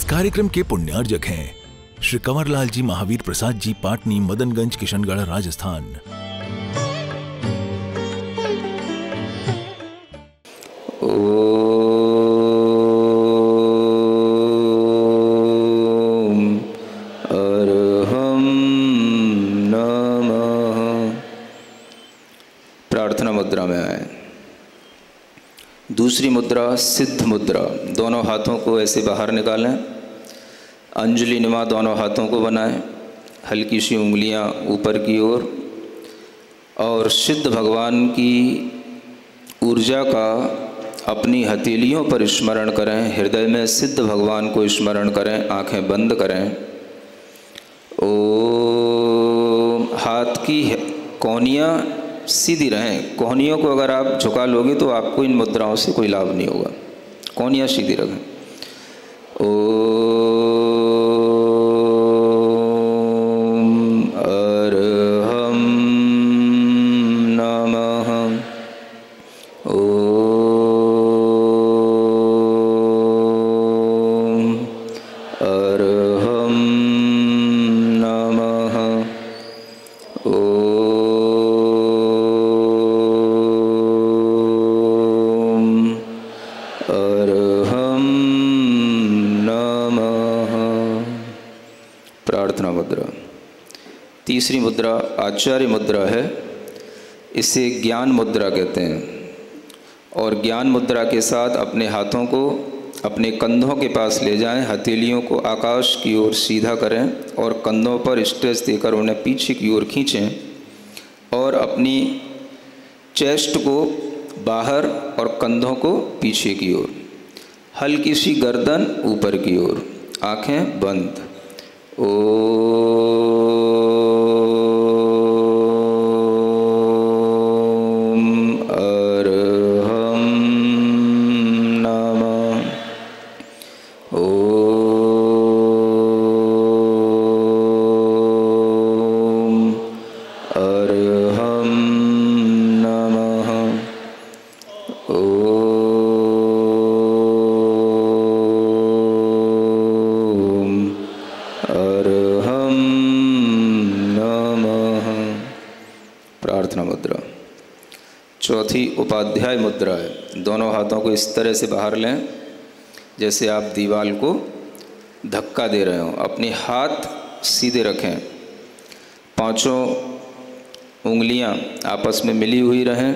कार्यक्रम के पुण्यार्जक हैं श्री कंवरलाल जी महावीर प्रसाद जी, पाटनी, मदनगंज, किशनगढ़, राजस्थान। प्रार्थना मुद्रा में आए। दूसरी मुद्रा सिद्ध मुद्रा। दोनों हाथों को ऐसे बाहर निकालें, अंजलि नुमा दोनों हाथों को बनाएं, हल्की सी उंगलियां ऊपर की ओर, और सिद्ध भगवान की ऊर्जा का अपनी हथेलियों पर स्मरण करें। हृदय में सिद्ध भगवान को स्मरण करें, आंखें बंद करें। ओम। हाथ की कोहनियाँ सीधी रहें। कोहनियों को अगर आप झुका लोगे तो आपको इन मुद्राओं से कोई लाभ नहीं होगा। कोहनियाँ सीधी रखें। ओम अरहम नमः। ओम अरहम नमः। प्रार्थना मुद्रा। तीसरी मुद्रा आचार्य मुद्रा है। इसे ज्ञान मुद्रा कहते हैं। और ज्ञान मुद्रा के साथ अपने हाथों को अपने कंधों के पास ले जाएं, हथेलियों को आकाश की ओर सीधा करें और कंधों पर स्ट्रेस देकर उन्हें पीछे की ओर खींचें, और अपनी चेस्ट को बाहर और कंधों को पीछे की ओर, हल्की सी गर्दन ऊपर की ओर, आंखें बंद। ओम अरहम नमः। ओम अरहम नमः। ओम अरहम नमः। प्रार्थना मुद्रा। चौथी उपाध्याय मुद्रा है। दोनों हाथों को इस तरह से बाहर लें जैसे आप दीवार को धक्का दे रहे हो। अपने हाथ सीधे रखें, पांचों उंगलियां आपस में मिली हुई रहें।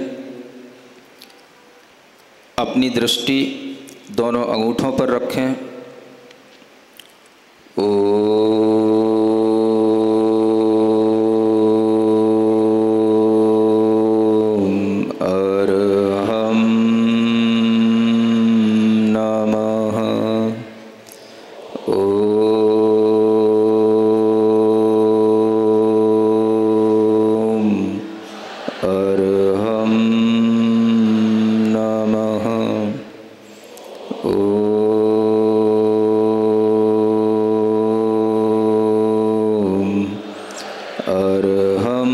अपनी दृष्टि दोनों अंगूठों पर रखें। ओम अरहम नमः। ओम अरहम नमः। ओम अरहम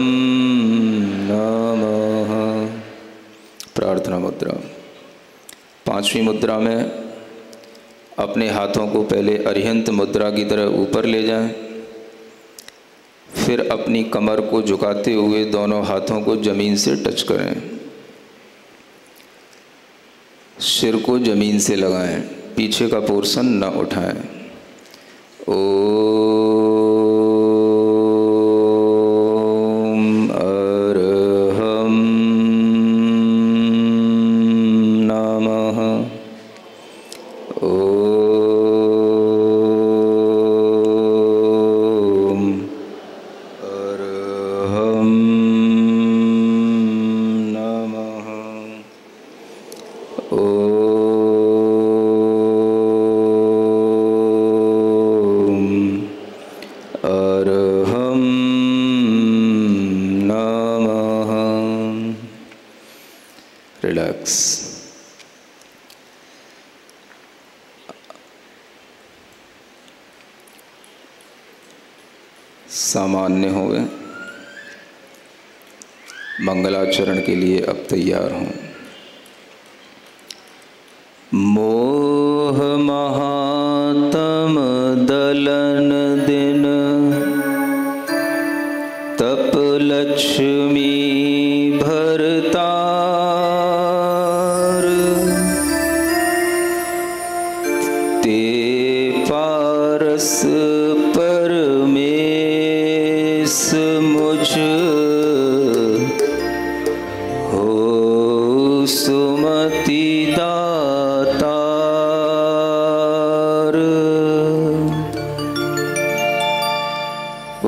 नमः। प्रार्थना मुद्रा। पांचवी मुद्रा में अपने हाथों को पहले अरिहंत मुद्रा की तरह ऊपर ले जाएं, फिर अपनी कमर को झुकाते हुए दोनों हाथों को जमीन से टच करें। सिर को जमीन से लगाएं, पीछे का पोर्शन न उठाएं। ओम अरहम नमः। ओम अरहम नमः। ओम अरहम नमः। रिलैक्स। सामान्य हो गए। मंगलाचरण के लिए अब तैयार हों। मोह महात्म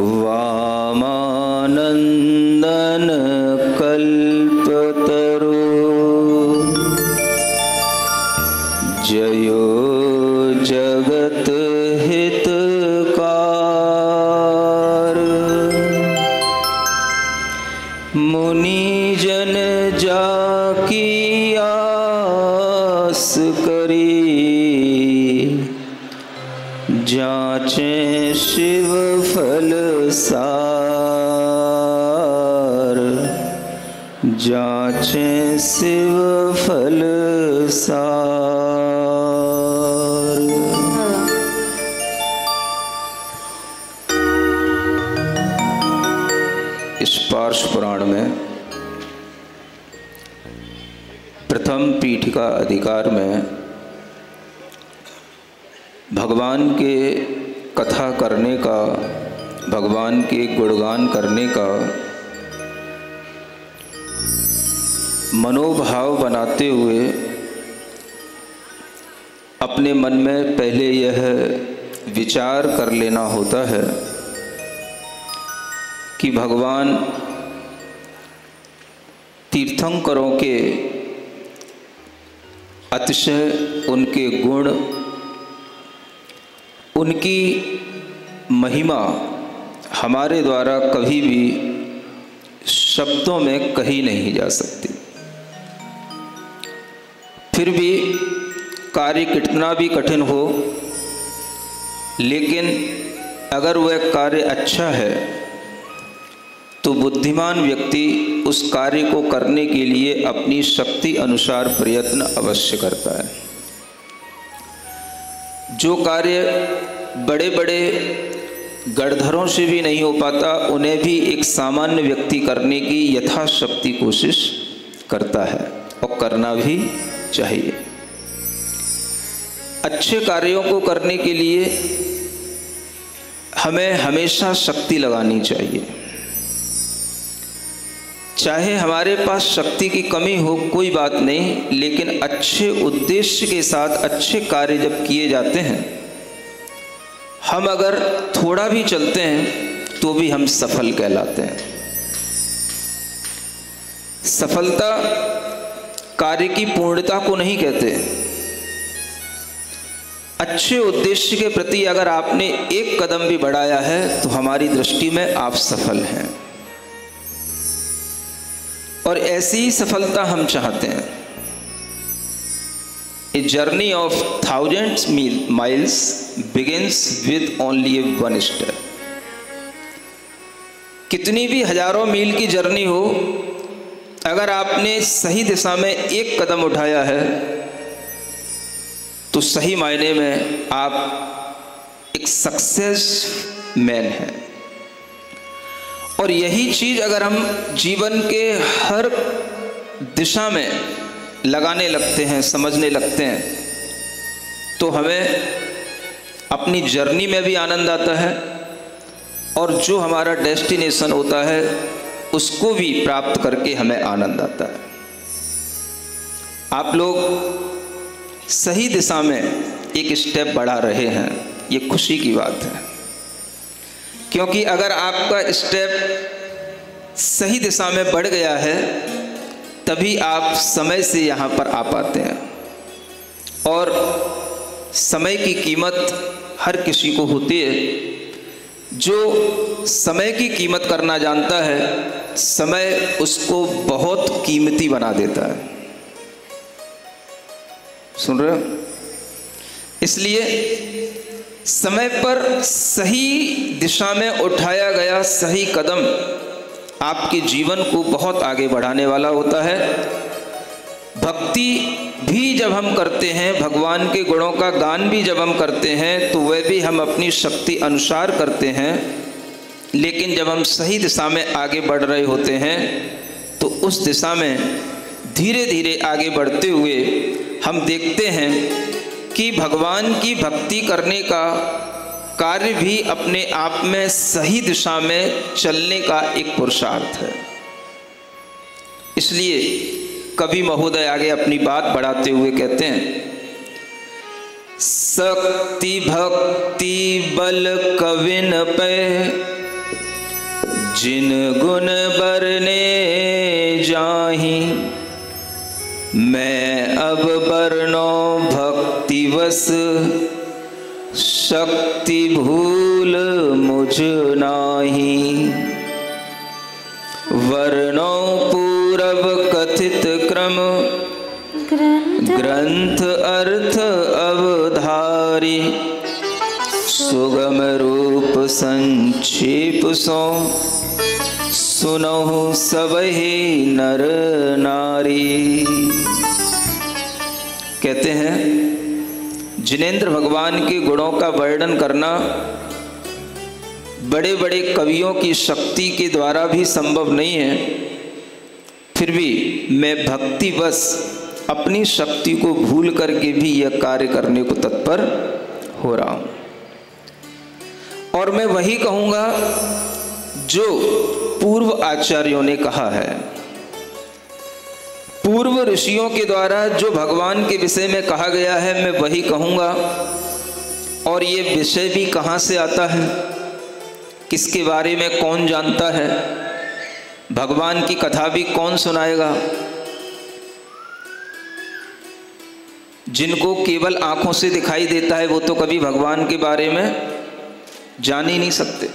वामानंदन कल्पतरु जयो जगत हितकार मुनि जन जाकी आस करी जाचे शिव फल सार जाचे शिव फल सार। इस पार्श पुराण में प्रथम पीठिका अधिकार में भगवान के कथा करने का, भगवान के गुणगान करने का मनोभाव बनाते हुए अपने मन में पहले यह विचार कर लेना होता है कि भगवान तीर्थंकरों के अतिशय उनके गुण, उनकी महिमा हमारे द्वारा कभी भी शब्दों में कही नहीं जा सकती। फिर भी कार्य कितना भी कठिन हो, लेकिन अगर वह कार्य अच्छा है तो बुद्धिमान व्यक्ति उस कार्य को करने के लिए अपनी शक्ति अनुसार प्रयत्न अवश्य करता है। जो कार्य बड़े बड़े गढ़धरों से भी नहीं हो पाता, उन्हें भी एक सामान्य व्यक्ति करने की यथाशक्ति कोशिश करता है और करना भी चाहिए। अच्छे कार्यों को करने के लिए हमें हमेशा शक्ति लगानी चाहिए। चाहे हमारे पास शक्ति की कमी हो कोई बात नहीं, लेकिन अच्छे उद्देश्य के साथ अच्छे कार्य जब किए जाते हैं, हम अगर थोड़ा भी चलते हैं तो भी हम सफल कहलाते हैं। सफलता कार्य की पूर्णता को नहीं कहते। अच्छे उद्देश्य के प्रति अगर आपने एक कदम भी बढ़ाया है तो हमारी दृष्टि में आप सफल हैं, और ऐसी ही सफलता हम चाहते हैं। A journey of thousands miles begins with only one step. कितनी भी हजारों मील की जर्नी हो, अगर आपने सही दिशा में एक कदम उठाया है तो सही मायने में आप एक सक्सेस मैन हैं। और यही चीज अगर हम जीवन के हर दिशा में लगाने लगते हैं, समझने लगते हैं, तो हमें अपनी जर्नी में भी आनंद आता है, और जो हमारा डेस्टिनेशन होता है उसको भी प्राप्त करके हमें आनंद आता है। आप लोग सही दिशा में एक स्टेप बढ़ा रहे हैं, ये खुशी की बात है। क्योंकि अगर आपका स्टेप सही दिशा में बढ़ गया है तभी आप समय से यहाँ पर आ पाते हैं। और समय की कीमत हर किसी को होती है। जो समय की कीमत करना जानता है, समय उसको बहुत कीमती बना देता है। सुन रहे हो? इसलिए समय पर सही दिशा में उठाया गया सही कदम आपके जीवन को बहुत आगे बढ़ाने वाला होता है। भक्ति भी जब हम करते हैं, भगवान के गुणों का गान भी जब हम करते हैं, तो वह भी हम अपनी शक्ति अनुसार करते हैं। लेकिन जब हम सही दिशा में आगे बढ़ रहे होते हैं तो उस दिशा में धीरे धीरे आगे बढ़ते हुए हम देखते हैं कि भगवान की भक्ति करने का कार्य भी अपने आप में सही दिशा में चलने का एक पुरुषार्थ है। इसलिए कवि महोदय आगे अपनी बात बढ़ाते हुए कहते हैं, शक्ति भक्ति बल कविन पे जिन गुण बरने जाहि, मैं अब बरनो भक्तिवश, शक्ति भूल मुझ नाही। वर्णो पूरब कथित क्रम, ग्रंथ अर्थ अवधारी। सुगम रूप संक्षेप सो, सुनहु सबहि नर नारी। कहते हैं जिनेंद्र भगवान के गुणों का वर्णन करना बड़े बड़े कवियों की शक्ति के द्वारा भी संभव नहीं है, फिर भी मैं भक्तिवश अपनी शक्ति को भूल करके भी यह कार्य करने को तत्पर हो रहा हूं। और मैं वही कहूंगा जो पूर्व आचार्यों ने कहा है, पूर्व ऋषियों के द्वारा जो भगवान के विषय में कहा गया है, मैं वही कहूंगा। और ये विषय भी कहाँ से आता है, किसके बारे में कौन जानता है, भगवान की कथा भी कौन सुनाएगा। जिनको केवल आंखों से दिखाई देता है वो तो कभी भगवान के बारे में जान ही नहीं सकते।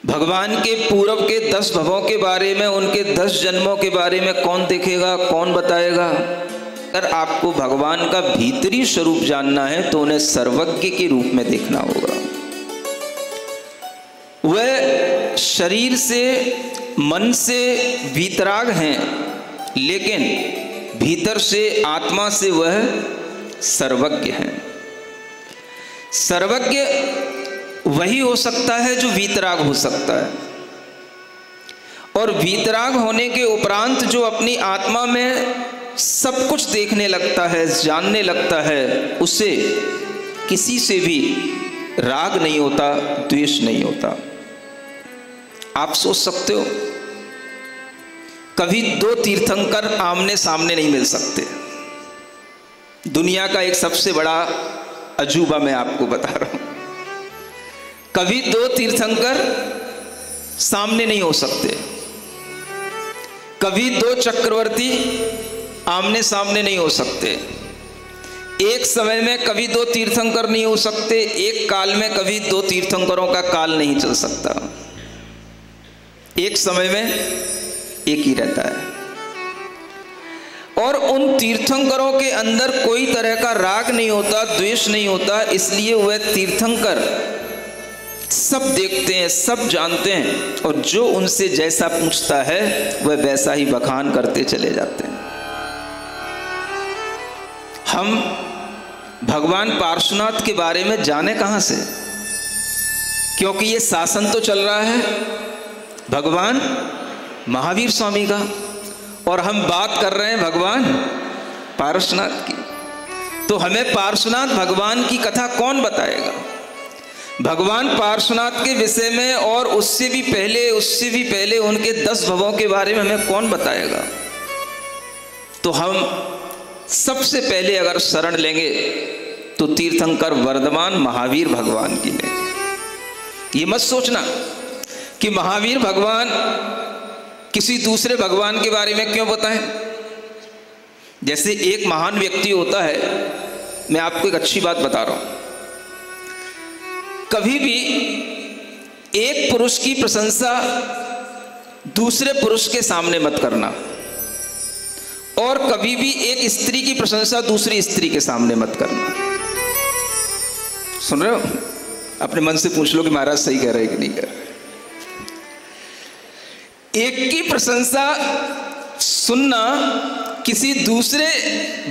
भगवान के पूर्व के 10 भवों के बारे में, उनके 10 जन्मों के बारे में कौन देखेगा, कौन बताएगा। अगर आपको भगवान का भीतरी स्वरूप जानना है तो उन्हें सर्वज्ञ के रूप में देखना होगा। वह शरीर से, मन से वीतराग हैं, लेकिन भीतर से, आत्मा से वह सर्वज्ञ हैं। सर्वज्ञ वही हो सकता है जो वीतराग हो सकता है, और वीतराग होने के उपरांत जो अपनी आत्मा में सब कुछ देखने लगता है, जानने लगता है, उसे किसी से भी राग नहीं होता, द्वेष नहीं होता। आप सोच सकते हो, कभी 2 तीर्थंकर आमने सामने नहीं मिल सकते। दुनिया का एक सबसे बड़ा अजूबा मैं आपको बता रहा हूं। कभी 2 तीर्थंकर सामने नहीं हो सकते, कभी 2 चक्रवर्ती आमने सामने नहीं हो सकते, एक समय में कभी 2 तीर्थंकर नहीं हो सकते, एक काल में कभी 2 तीर्थंकरों का काल नहीं चल सकता। एक समय में एक ही रहता है। और उन तीर्थंकरों के अंदर कोई तरह का राग नहीं होता, द्वेष नहीं होता, इसलिए वह तीर्थंकर सब देखते हैं, सब जानते हैं, और जो उनसे जैसा पूछता है वह वैसा ही बखान करते चले जाते हैं। हम भगवान पार्श्वनाथ के बारे में जाने कहां से, क्योंकि ये शासन तो चल रहा है भगवान महावीर स्वामी का, और हम बात कर रहे हैं भगवान पार्श्वनाथ की। तो हमें पार्श्वनाथ भगवान की कथा कौन बताएगा? भगवान पार्श्वनाथ के विषय में और उससे भी पहले उनके 10 भवों के बारे में हमें कौन बताएगा? तो हम सबसे पहले अगर शरण लेंगे तो तीर्थंकर वर्धमान महावीर भगवान की लेंगे। ये मत सोचना कि महावीर भगवान किसी दूसरे भगवान के बारे में क्यों बताएं। जैसे एक महान व्यक्ति होता है, मैं आपको एक अच्छी बात बता रहा हूं, कभी भी एक पुरुष की प्रशंसा दूसरे पुरुष के सामने मत करना, और कभी भी एक स्त्री की प्रशंसा दूसरी स्त्री के सामने मत करना। सुन रहे हो? अपने मन से पूछ लो कि महाराज सही कह रहे हैं कि नहीं कह रहे। एक की प्रशंसा सुनना किसी दूसरे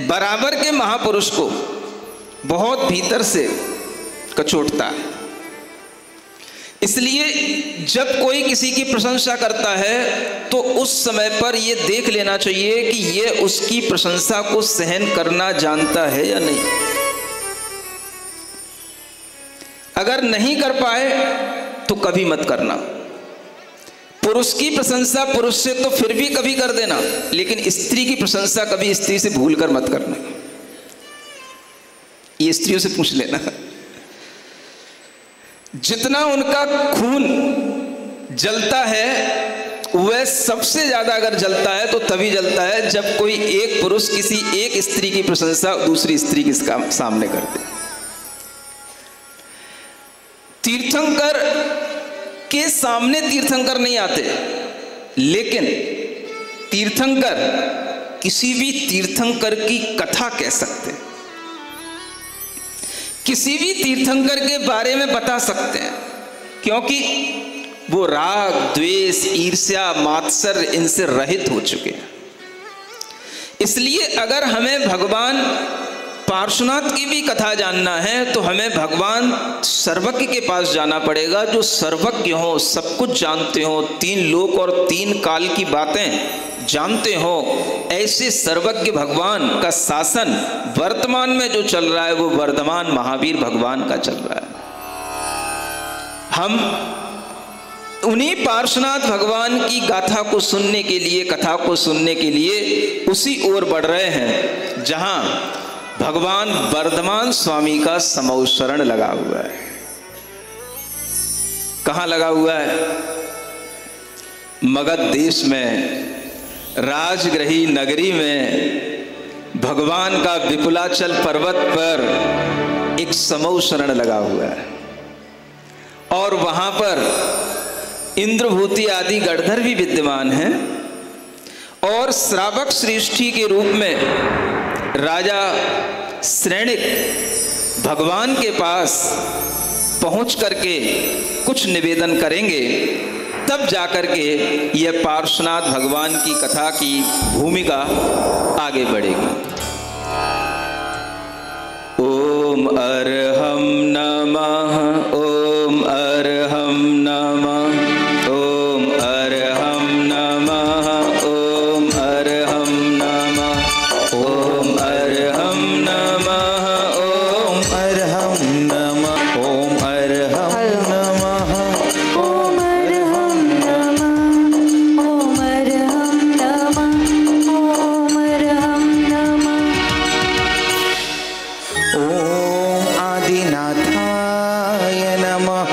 बराबर के महापुरुष को बहुत भीतर से कचोटता है। इसलिए जब कोई किसी की प्रशंसा करता है तो उस समय पर यह देख लेना चाहिए कि यह उसकी प्रशंसा को सहन करना जानता है या नहीं। अगर नहीं कर पाए तो कभी मत करना। पुरुष की प्रशंसा पुरुष से तो फिर भी कभी कर देना, लेकिन स्त्री की प्रशंसा कभी स्त्री से भूलकर मत करना। ये स्त्रियों से पूछ लेना, जितना उनका खून जलता है वह सबसे ज्यादा अगर जलता है तो तभी जलता है जब कोई एक पुरुष किसी एक स्त्री की प्रशंसा दूसरी स्त्री के सामने करते। तीर्थंकर के सामने तीर्थंकर नहीं आते, लेकिन तीर्थंकर किसी भी तीर्थंकर की कथा कह सकते हैं, किसी भी तीर्थंकर के बारे में बता सकते हैं, क्योंकि वो राग, द्वेष, ईर्ष्या, मात्सर्य इनसे रहित हो चुके हैं। इसलिए अगर हमें भगवान पार्श्वनाथ की भी कथा जानना है तो हमें भगवान सर्वज्ञ के पास जाना पड़ेगा, जो सर्वज्ञ हो, सब कुछ जानते हो, 3 लोक और 3 काल की बातें जानते हो। ऐसे सर्वज्ञ भगवान का शासन वर्तमान में जो चल रहा है वो वर्धमान महावीर भगवान का चल रहा है। हम उन्हीं पार्श्वनाथ भगवान की गाथा को सुनने के लिए, कथा को सुनने के लिए उसी ओर बढ़ रहे हैं जहां भगवान वर्धमान स्वामी का समौशरण लगा हुआ है। कहां लगा हुआ है? मगध देश में, राजगृही नगरी में भगवान का विपुलाचल पर्वत पर एक समौशरण लगा हुआ है और वहां पर इंद्रभूति आदि गणधर भी विद्यमान हैं और श्रावक श्रेष्ठी के रूप में राजा श्रेणिक भगवान के पास पहुंच करके कुछ निवेदन करेंगे, तब जाकर के यह पार्श्वनाथ भगवान की कथा की भूमिका आगे बढ़ेगी। ओम अर्हं नमः, ओम अर्हं नमः, ओम अर्हं नमः, ओम अर्हं नमः, ओम अर्हं नमः, ओम अर्हं नमः, ओम अर्हं नमः, ओम अर्हं नमः, ओम अर्हं नमः, ओम अर्हं नमः। ओम आदिनाथाय नमः,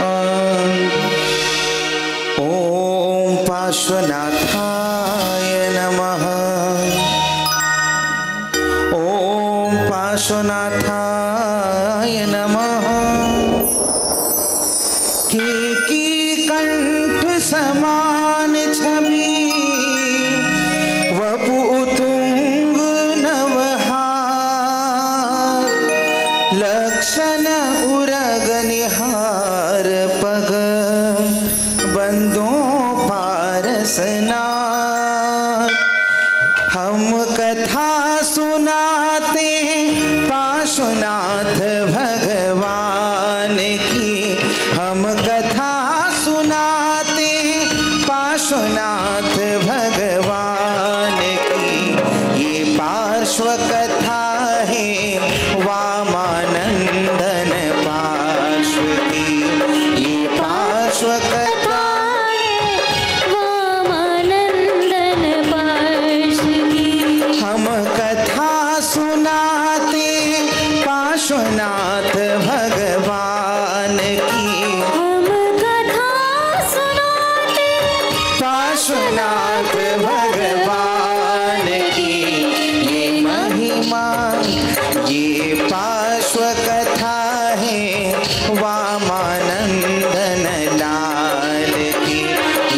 ओम पार्श्वनाथाय नमः, ओम पार्श्वनाथाय नमः। की कंठ समान छवि वपु तुंग नवहार, लक्षण उरग निहार पग बंदो पारसनाथ। हम कथा सुनाते पार्श्वनाथ भगवान की, हम कथा सुनाते पार्श्वनाथ भगवान की। ये पार्श्व कथा है वामानंदन पार्श्व की, ये पार्श्व कथा वामानंदन पार्श्व की। हम कथा सुनाते पार्श्वनाथ भगवान की, हम कथा सुनाते पार्श्वनाथ भगवान की। ये महिमा, ये पार्श्व कथा है वामानंदन लाल की।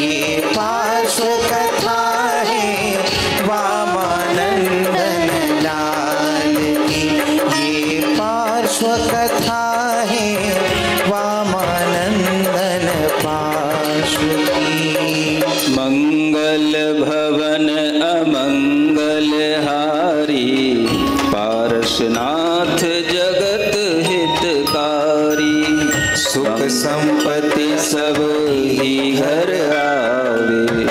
ये पार्श्व कथा है वामानंदन लाल की। ये पार्श्व कथा है वामानंदन पार्श्व की। मंगल भवन अमंगल हारी, पार्श्वनाथ जगत हितकारी। सुख संपत्ति सब ही घर आवे,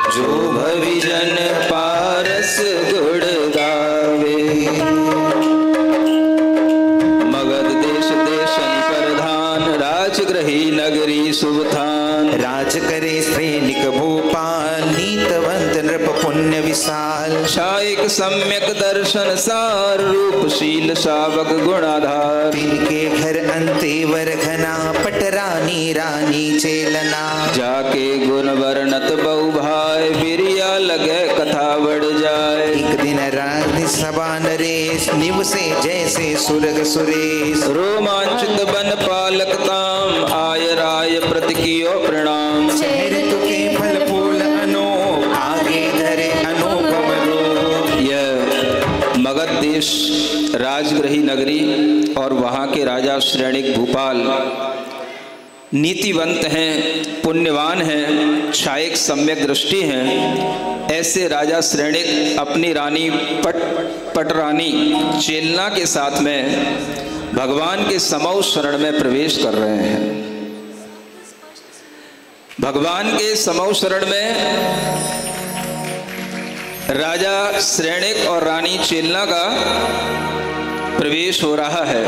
जो भविजन पारस गुण गावे। मगध देश देशन प्रधान, राजगृही नगरी सुबथान। राज करे श्रेणिक भूपाल, नीतवंत नृप पुण्य विशाल। शायक सम्यक दर्शन सार रूपशील शावक गुणाधार। तिनके घर अंतेवर घना पटरानी रानी चेलना। जाके गुण वर्णत बहु भाई बिरिया लगे कथा बढ़ जाए। एक दिन राज सभा नरेश निवसे जैसे सुरग सुरेश। रोमांचित बन पालक ताम आय राय प्रति कियो प्रणाम। शहर तुके फल फूल अनूप आगे धरे अनुपम रूप। यह मगध देश राजग्रही नगरी और वहाँ के राजा श्रेणिक भूपाल नीतिवंत हैं, पुण्यवान हैं, क्षायक सम्यक दृष्टि हैं। ऐसे राजा श्रेणिक अपनी रानी पटरानी चेलना के साथ में भगवान के समौ शरण में प्रवेश कर रहे हैं। भगवान के समौ शरण में राजा श्रेणिक और रानी चेलना का प्रवेश हो रहा है।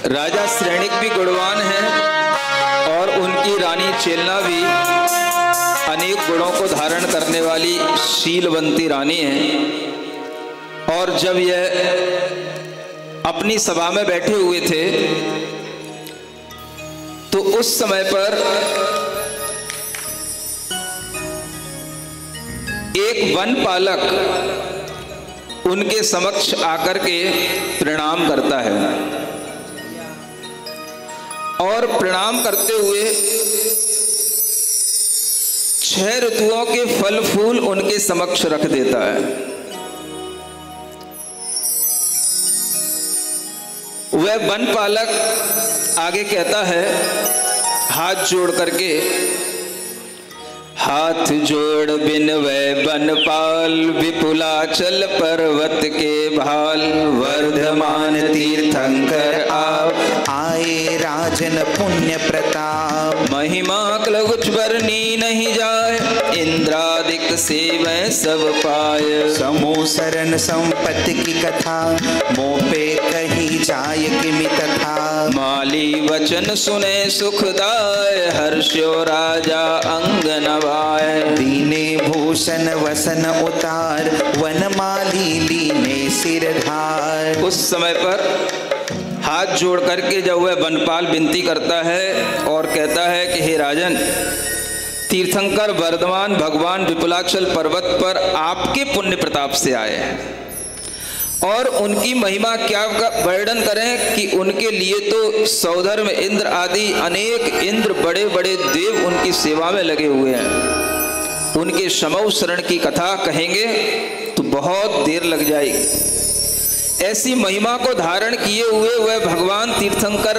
राजा श्रेणिक भी गुणवान हैं और उनकी रानी चेलना भी अनेक गुणों को धारण करने वाली शीलवंती रानी है। और जब यह अपनी सभा में बैठे हुए थे तो उस समय पर एक वन पालक उनके समक्ष आकर के प्रणाम करता है और प्रणाम करते हुए 6 ऋतुओं के फल फूल उनके समक्ष रख देता है। वह वन पालक आगे कहता है हाथ जोड़ करके, हाथ जोड़ बिन वै बनपाल विपुलाचल पर्वत के भाल। वर्धमान तीर्थंकर आप आए राजन पुण्य प्रताप। महिमा क्लुच बरनी नहीं जाए इंद्रादिक सेवै सब पाए। समूह सरन संपत्ति की कथा मोह पे कही जाय किमि तथा। माली वचन सुने सुखदाय हर्ष्यो राजा अंग नवाय। दीने भूषण वसन उतार वनमाली लीने सिरधार। उस समय पर हाथ जोड़ करके जब वह वनपाल विनती करता है और कहता है कि हे राजन, तीर्थंकर वर्धमान भगवान विपुलाचल पर्वत पर आपके पुण्य प्रताप से आए हैं और उनकी महिमा क्या वर्णन करें कि उनके लिए तो सौधर्म इंद्र आदि अनेक इंद्र बड़े बड़े देव उनकी सेवा में लगे हुए हैं। उनके समौ शरण की कथा कहेंगे तो बहुत देर लग जाएगी। ऐसी महिमा को धारण किए हुए वह भगवान तीर्थंकर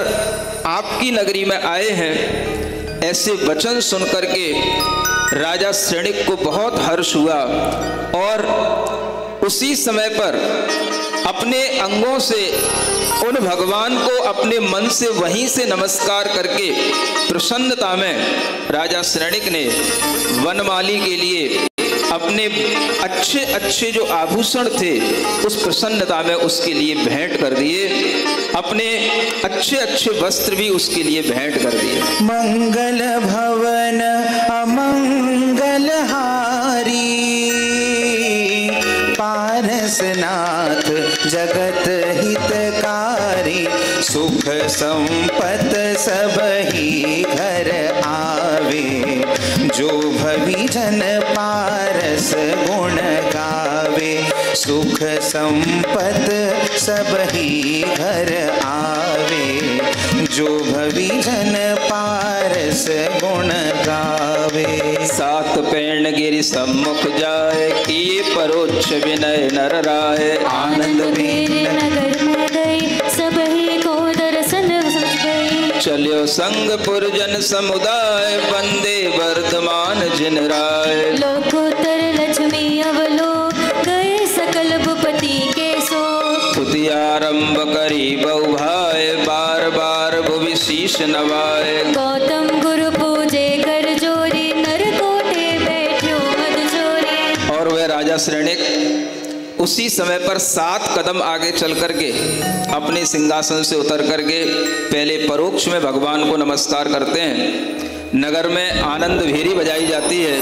आपकी नगरी में आए हैं। ऐसे वचन सुनकर के राजा श्रेणिक को बहुत हर्ष हुआ और उसी समय पर अपने अंगों से उन भगवान को अपने मन से वहीं से नमस्कार करके प्रसन्नता में राजा श्रेणिक ने वनमाली के लिए अपने अच्छे अच्छे जो आभूषण थे उस प्रसन्नता में उसके लिए भेंट कर दिए। अपने अच्छे अच्छे वस्त्र भी उसके लिए भेंट कर दिए। मंगल भवन अमंगल हारी पारसनाथ जगत हितकारी। सुख संपत सब ही घर आवे जो भवि जन पारस गुण गावे। सुख संपत सब ही घर आवे जो भवि जन पारस गुण गावे। सात पैण गिरि सम्मुख जाए किए परोक्ष विनय नर राय। आनंद में नगर में गई सब ही को दर्शन समझ गई। चलियो संग पुरजन समुदाय वंदे वर्धमान जिन राय। लोकोत्तर लक्ष्मी अवलोक गए सकल भूपति के सो। स्तुति आरंभ करी बहु भाय बार बार भुवि शीश नवाय। गौतम गुरु पूजे कर जोरी नर कोटे बैठो मद जोरी। और वह राजा श्रेणिक उसी समय पर 7 कदम आगे चल करके अपने सिंहासन से उतर करके पहले परोक्ष में भगवान को नमस्कार करते हैं। नगर में आनंद भेरी बजाई जाती है,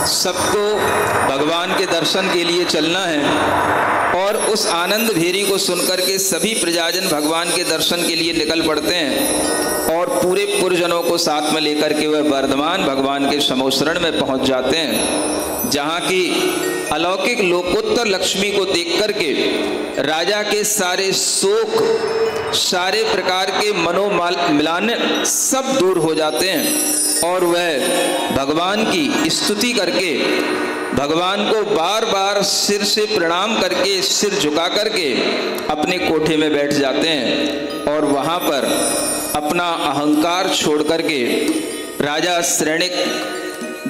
सबको भगवान के दर्शन के लिए चलना है और उस आनंद भेरी को सुनकर के सभी प्रजाजन भगवान के दर्शन के लिए निकल पड़ते हैं और पूरे पुरजनों को साथ में लेकर के वह वर्धमान भगवान के समोशरण में पहुंच जाते हैं, जहाँ की अलौकिक लोकोत्तर लक्ष्मी को देख करके राजा के सारे शोक, सारे प्रकार के मनोमिलान सब दूर हो जाते हैं और वह भगवान की स्तुति करके भगवान को बार बार सिर से प्रणाम करके, सिर झुका करके अपने कोठे में बैठ जाते हैं और वहाँ पर अपना अहंकार छोड़ करके राजा श्रेणिक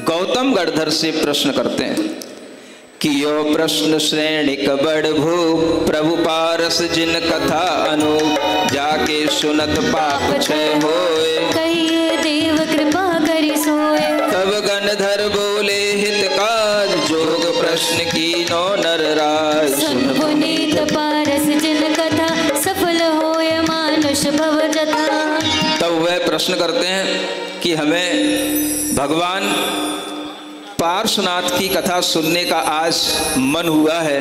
गौतम गणधर से प्रश्न करते हैं कि यो प्रश्न श्रेणिक बड़ भू प्रभु पारस जिन कथा अनु जाके सुनत पाप क्षय होए, कहिए देव कृपा करि सोए। तब गणधर बोले हित काज जोग प्रश्न कीनो नर राज, सुन पुनीत पारस जिन कथा सफल होए मानुष भव जथा। तब वह प्रश्न करते हैं कि हमें भगवान पार्श्वनाथ की कथा सुनने का आज मन हुआ है,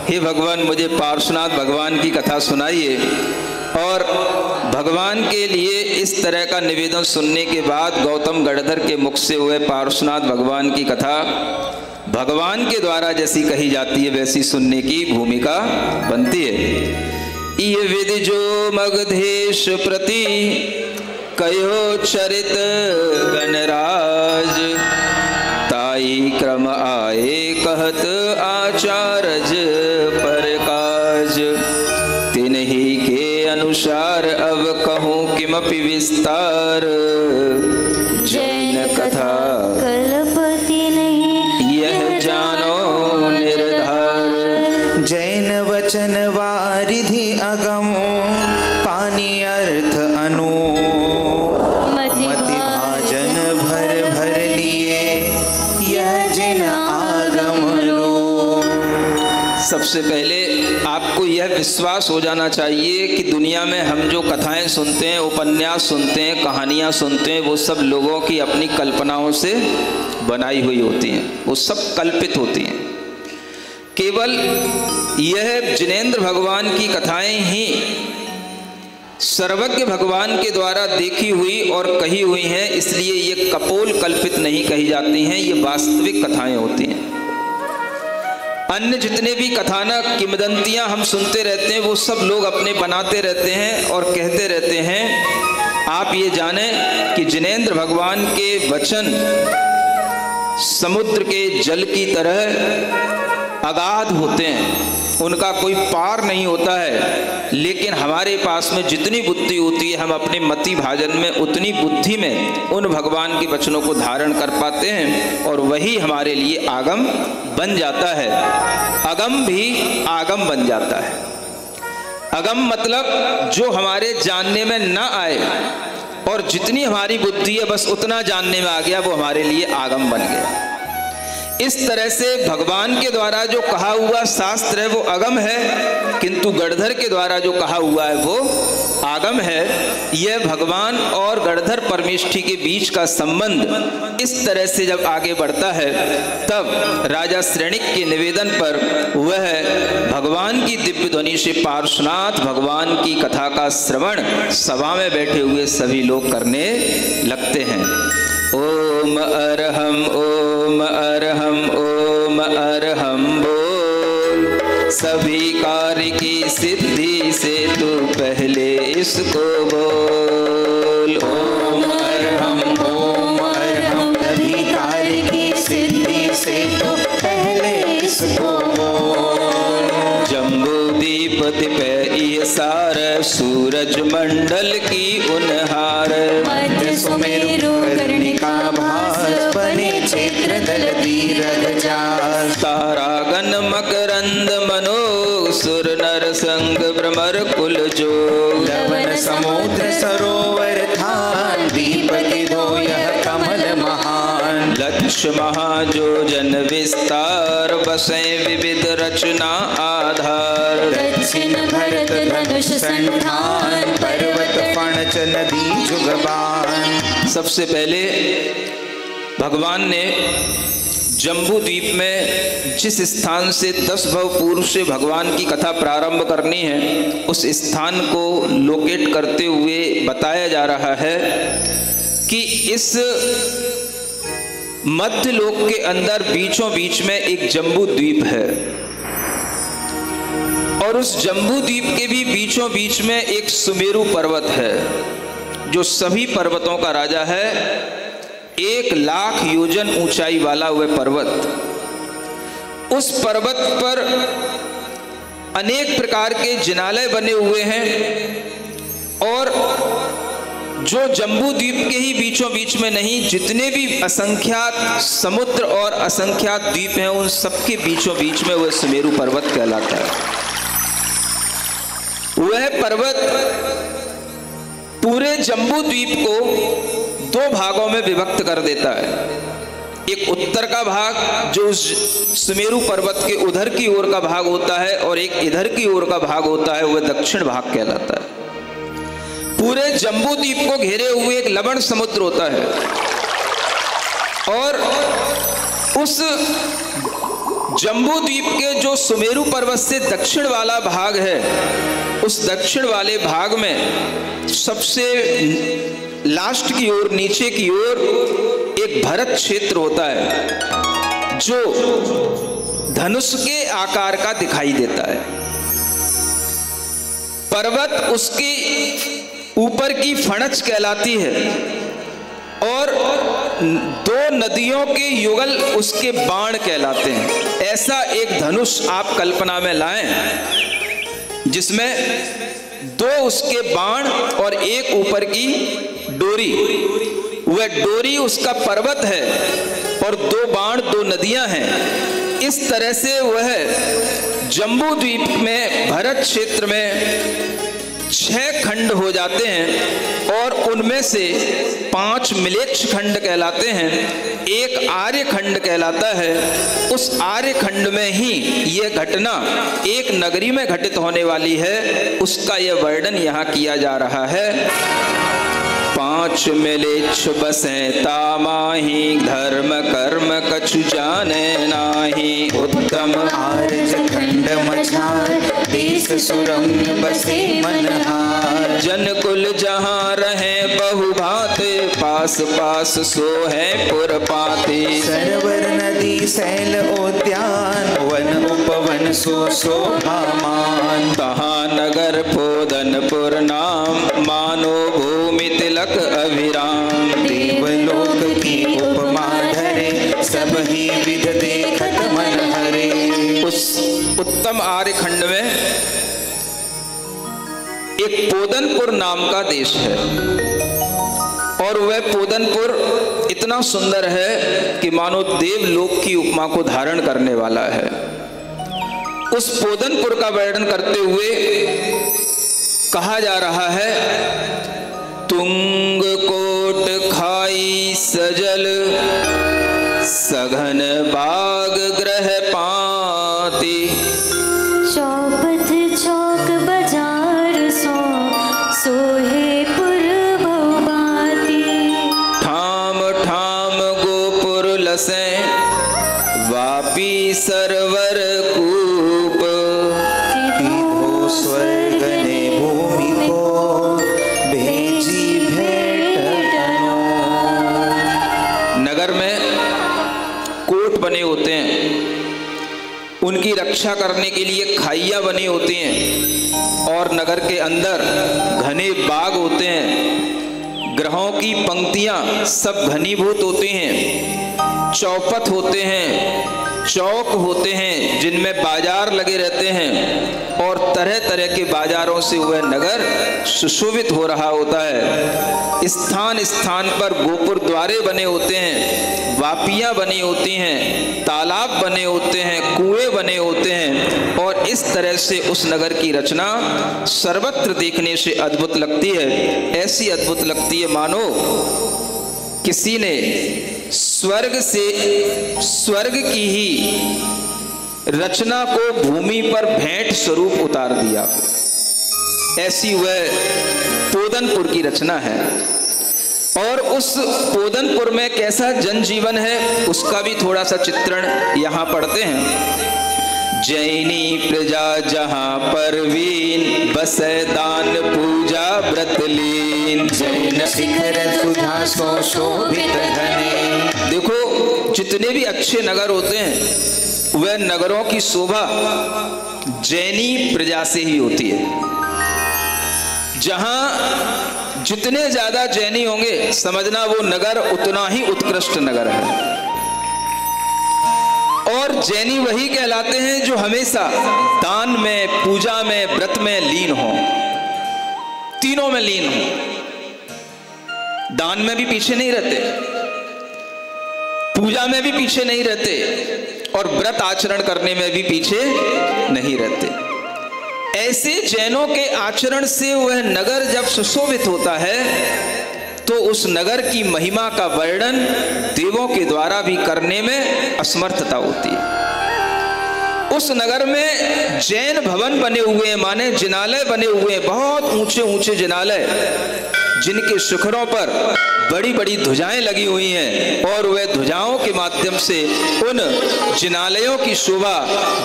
हे भगवान मुझे पार्श्वनाथ भगवान की कथा सुनाइए। और भगवान के लिए इस तरह का निवेदन सुनने के बाद गौतम गणधर के मुख से हुए पार्श्वनाथ भगवान की कथा भगवान के द्वारा जैसी कही जाती है वैसी सुनने की भूमिका बनती है। ये विधि जो मगधेश प्रति कयो चरित गणराज, ताई क्रम आए कहत आचारज पर काज, तिन्ही के अनुसार अब कहूँ किमपि विस्तार, जैन कथा कलपति नहीं यह जानो निर्धार। जैन वचन वारिधि अगम पानी अर्थ अनु, मति भाजन भर भर लिए यह जिन आगम लो। सबसे पहले आपको यह विश्वास हो जाना चाहिए कि दुनिया में हम जो कथाएं सुनते हैं, उपन्यास सुनते हैं, कहानियां सुनते हैं, वो सब लोगों की अपनी कल्पनाओं से बनाई हुई होती हैं, वो सब कल्पित होती हैं। केवल यह जिनेंद्र भगवान की कथाएं ही सर्वज्ञ भगवान के द्वारा देखी हुई और कही हुई हैं, इसलिए ये कपोल कल्पित नहीं कही जाती हैं, ये वास्तविक कथाएं होती हैं। अन्य जितने भी कथानक किंवदंतियां हम सुनते रहते हैं वो सब लोग अपने बनाते रहते हैं और कहते रहते हैं। आप ये जानें कि जिनेंद्र भगवान के वचन समुद्र के जल की तरह अगाध होते हैं, उनका कोई पार नहीं होता है, लेकिन हमारे पास में जितनी बुद्धि होती है हम अपने मति भाजन में उतनी बुद्धि में उन भगवान के वचनों को धारण कर पाते हैं और वही हमारे लिए आगम बन जाता है। अगम भी आगम बन जाता है। अगम मतलब जो हमारे जानने में ना आए और जितनी हमारी बुद्धि है बस उतना जानने में आ गया, वो हमारे लिए आगम बन गया। इस तरह से भगवान के द्वारा जो कहा हुआ शास्त्र है वो अगम है, किंतु गणधर के द्वारा जो कहा हुआ है वो आगम है। यह भगवान और गणधर परमेष्ठी के बीच का संबंध इस तरह से जब आगे बढ़ता है तब राजा श्रेणिक के निवेदन पर वह भगवान की दिव्य ध्वनि से पार्श्वनाथ भगवान की कथा का श्रवण सभा में बैठे हुए सभी लोग करने लगते हैं। ओम अरहम ओम अरहम ओम अरहम बोल, सभी कार्य की सिद्धि से तू पहले इसको बोल। ओम अरहम सभी कार्य की सिद्धि से तू पहले इसको बोल। जम्बूदीपति पे ये सार सूरज मंडल की उनहार, मध्य सुमेरु कर्णिका भास बने क्षेत्र दल दीर्घ जास। तारागण मकरंद मनो सुर नर संग भ्रमर कुल जो, लवन समुद्र सरोवर थान दीपक दो यह कमल महान। लक्ष्य महाजोर भोजन विस्तार, बसे विविध रचना आधार। दक्षिण भरत धनुष संठान, पर्वत फणच नदी जुगबान। सबसे पहले भगवान ने जम्बू द्वीप में जिस स्थान से 10 भव पूर्व से भगवान की कथा प्रारंभ करनी है, उस स्थान को लोकेट करते हुए बताया जा रहा है कि इस मध्य लोक के अंदर बीचों बीच में एक जम्बू द्वीप है, और उस जम्बू द्वीप के भी बीचों बीच में एक सुमेरु पर्वत है, जो सभी पर्वतों का राजा है। 1,00,000 योजन ऊंचाई वाला वह पर्वत। उस पर्वत पर अनेक प्रकार के जिनालय बने हुए हैं, और जो जम्बू द्वीप के ही बीचों बीच में नहीं, जितने भी असंख्यात समुद्र और असंख्यात द्वीप हैं, उन सबके बीचों बीच में वह सुमेरु पर्वत कहलाता है। वह पर्वत पूरे जम्बू द्वीप को 2 भागों में विभक्त कर देता है। एक उत्तर का भाग जो उस सुमेरु पर्वत के उधर की ओर का भाग होता है, और एक इधर की ओर का भाग होता है, वह दक्षिण भाग कहलाता है। पूरे जम्बू द्वीप को घेरे हुए एक लवण समुद्र होता है, और उस जम्बू द्वीप के जो सुमेरु पर्वत से दक्षिण वाला भाग है, उस दक्षिण वाले भाग में सबसे लास्ट की ओर, नीचे की ओर एक भरत क्षेत्र होता है, जो धनुष के आकार का दिखाई देता है। पर्वत उसकी ऊपर की फणच कहलाती है, और 2 नदियों के युगल उसके बाण कहलाते हैं। ऐसा एक धनुष आप कल्पना में लाएं, जिसमें 2 उसके बाण और एक ऊपर की डोरी। वह डोरी उसका पर्वत है, और 2 बाण 2 नदियां हैं। इस तरह से वह जम्बू द्वीप में भरत क्षेत्र में 6 खंड हो जाते हैं, और उनमें से 5 मिलेच्छ खंड कहलाते हैं, एक आर्य खंड कहलाता है। उस आर्य खंड में ही यह घटना एक नगरी में घटित होने वाली है, उसका यह वर्णन यहाँ किया जा रहा है। 5 मिलेच्छ बसें तामाही, धर्म कर्म कछु जाने नाही। उत्तम आर्य खंड मझार, देश सुरम्य बसे मनहार। जन कुल जहाँ रहे बहुभाते, पास पास सो है पुरपाते। सरोवर नदी सैल उद्यान, वन उपवन सो शोभामान। तहाँ नगर पोदनपुर नाम, मानो भूमि तिलक अभिराम। देवलोक की उपमा धरे, सब ही विध देखत मन हरे। उस उत्तम आर्य खंड में एक पोदनपुर नाम का देश है, और वह पोदनपुर इतना सुंदर है कि मानो देवलोक की उपमा को धारण करने वाला है। उस पोदनपुर का वर्णन करते हुए कहा जा रहा है, तुंग कोट खाई सजल, सघन बाग ग्रह पाती। चौपथ चौक बाजार सो, सोहे पुर बहुबाती। ठाम ठाम गोपुर लसे, वापी सरवर कूप। हो स्वर्ग ने भूमि को, भेजी भेंट तनो। नगर में कोट बने होते हैं, उनकी रक्षा करने के लिए खाइयाँ बनी होती हैं, और नगर के अंदर घने बाग होते हैं। ग्रहों की पंक्तियाँ सब घनीभूत होती हैं। चौपथ होते हैं, चौक होते हैं, जिनमें बाजार लगे रहते हैं, और तरह तरह के बाजारों से वह नगर सुशोभित हो रहा होता है। स्थान स्थान पर गोपुर द्वारे बने होते हैं, वापियाँ बनी होती हैं, तालाब बने होते हैं, कुएं बने होते हैं, और इस तरह से उस नगर की रचना सर्वत्र देखने से अद्भुत लगती है। ऐसी अद्भुत लगती है मानो किसी ने स्वर्ग की ही रचना को भूमि पर भेंट स्वरूप उतार दिया हो, ऐसी वह पोदनपुर की रचना है। और उस पोदनपुर में कैसा जनजीवन है उसका भी थोड़ा सा चित्रण यहाँ पढ़ते हैं। जैनी प्रजा जहाँ परवीन, बसे दान पूजा व्रत लीन, जैन शिखर सुधा सो शोभित घने। देखो जितने भी अच्छे नगर होते हैं वह नगरों की शोभा जैनी प्रजा से ही होती है। जहां जितने ज्यादा जैनी होंगे समझना वो नगर उतना ही उत्कृष्ट नगर है। और जैनी वही कहलाते हैं जो हमेशा दान में, पूजा में, व्रत में लीन हो, तीनों में लीन हो। दान में भी पीछे नहीं रहते, पूजा में भी पीछे नहीं रहते और व्रत आचरण करने में भी पीछे नहीं रहते। ऐसे जैनों के आचरण से वह नगर जब सुशोभित होता है तो उस नगर की महिमा का वर्णन देवों के द्वारा भी करने में असमर्थता होती है। उस नगर में जैन भवन बने हुए हैं, माने जिनालय बने हुए हैं, बहुत ऊंचे ऊंचे जिनालय, जिनके शिखरों पर बड़ी बड़ी ध्वजाएं लगी हुई हैं और वह ध्वजाओं के माध्यम से उन जिनालयों की शोभा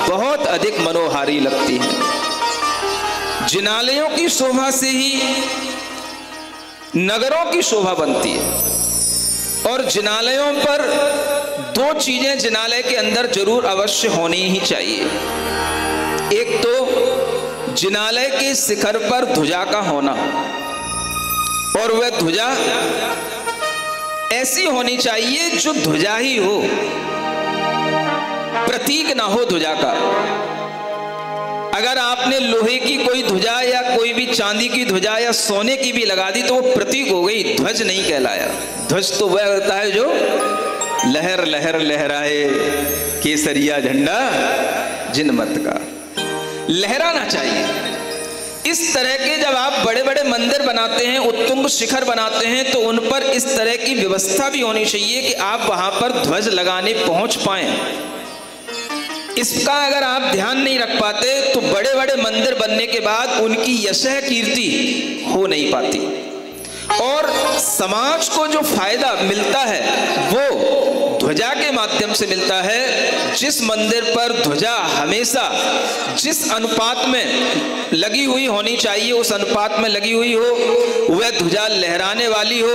बहुत अधिक मनोहारी लगती है। जिनालयों की शोभा से ही नगरों की शोभा बनती है। और जिनालयों पर दो चीजें जिनालय के अंदर जरूर अवश्य होनी ही चाहिए। एक तो जिनालय के शिखर पर ध्वजा का होना, और वह ध्वजा ऐसी होनी चाहिए जो ध्वजा ही हो, प्रतीक ना हो ध्वजा का। अगर आपने लोहे की कोई ध्वजा या कोई भी चांदी की ध्वजा या सोने की भी लगा दी तो वो प्रतीक हो गई, ध्वज नहीं कहलाया। ध्वज तो वह होता है जो लहर लहर लहराए, केसरिया झंडा जिनमत का, लहराना चाहिए। इस तरह के जब आप बड़े बड़े मंदिर बनाते हैं, उत्तुंग शिखर बनाते हैं, तो उन पर इस तरह की व्यवस्था भी होनी चाहिए कि आप वहां पर ध्वज लगाने पहुंच पाएं। इसका अगर आप ध्यान नहीं रख पाते तो बड़े बड़े मंदिर बनने के बाद उनकी यशः कीर्ति हो नहीं पाती, और समाज को जो फायदा मिलता है वो ध्वजा के माध्यम से मिलता है। जिस मंदिर पर ध्वजा हमेशा जिस अनुपात में लगी हुई होनी चाहिए उस अनुपात में लगी हुई हो, वह ध्वजा लहराने वाली हो,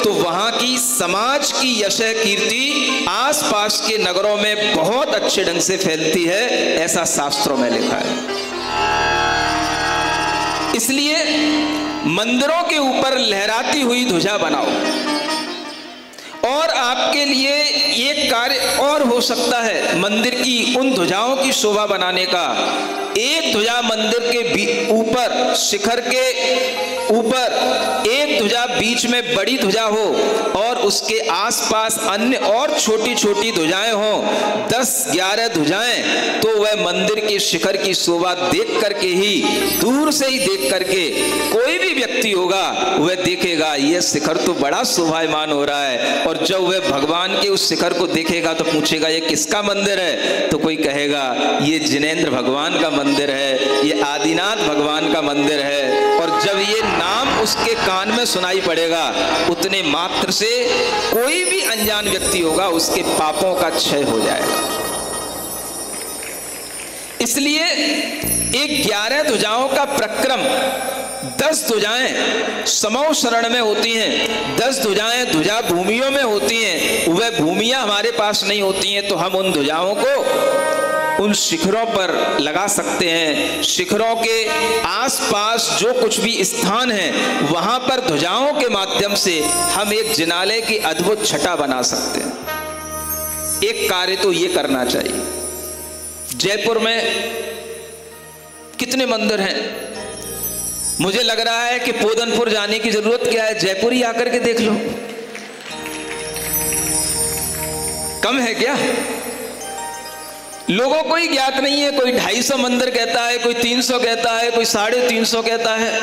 तो वहां की समाज की यशः कीर्ति आसपास के नगरों में बहुत अच्छे ढंग से फैलती है, ऐसा शास्त्रों में लिखा है। इसलिए मंदिरों के ऊपर लहराती हुई ध्वजा बनाओ। और आपके लिए एक कार्य और हो सकता है मंदिर की उन ध्वजाओं की शोभा बनाने का। एक ध्वजा मंदिर के ऊपर, शिखर के ऊपर एक ध्वजा बीच में बड़ी ध्वजा हो और उसके आसपास अन्य और छोटी छोटी ध्वजाएं हो, 10-11 ध्वजाएं, तो वह मंदिर के शिखर की शोभा देख करके ही, दूर से ही देख करके कोई भी व्यक्ति होगा वह देखेगा यह शिखर तो बड़ा शोभायमान हो रहा है। और जब वह भगवान के उस शिखर को देखेगा तो पूछेगा ये किसका मंदिर है, तो कोई कहेगा ये जिनेंद्र भगवान का मंदिर है, ये आदिनाथ भगवान का मंदिर है। और जब ये नाम उसके कान में सुनाई पड़ेगा उतने मात्र से कोई भी अनजान व्यक्ति होगा उसके पापों का क्षय हो जाएगा। इसलिए एक 11 ध्वजाओं का प्रक्रम, 10 ध्वजाएं समौ शरण में होती हैं, 10 ध्वजाएं ध्वजा भूमियों में होती हैं। वह भूमियां हमारे पास नहीं होती हैं तो हम उन ध्वजाओं को उन शिखरों पर लगा सकते हैं। शिखरों के आसपास जो कुछ भी स्थान है वहां पर ध्वजाओं के माध्यम से हम एक जिनालय की अद्भुत छटा बना सकते हैं। एक कार्य तो ये करना चाहिए। जयपुर में कितने मंदिर हैं, मुझे लग रहा है कि पोदनपुर जाने की जरूरत क्या है, जयपुर ही आकर के देख लो। कम है क्या? लोगों को ही ज्ञात नहीं है, कोई 250 मंदिर कहता है, कोई 300 कहता है, कोई 350 कहता है।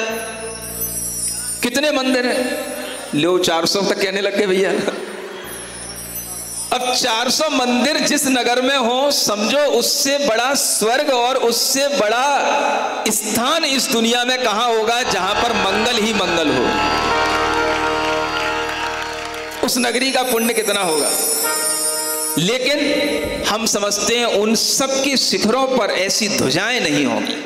कितने मंदिर हैं? लो 400 तक कहने लग गए भैया। अब 400 मंदिर जिस नगर में हो, समझो उससे बड़ा स्वर्ग और उससे बड़ा स्थान इस दुनिया में कहां होगा जहां पर मंगल ही मंगल हो। उस नगरी का पुण्य कितना होगा। लेकिन हम समझते हैं उन सब के शिखरों पर ऐसी ध्वजाएं नहीं होंगी।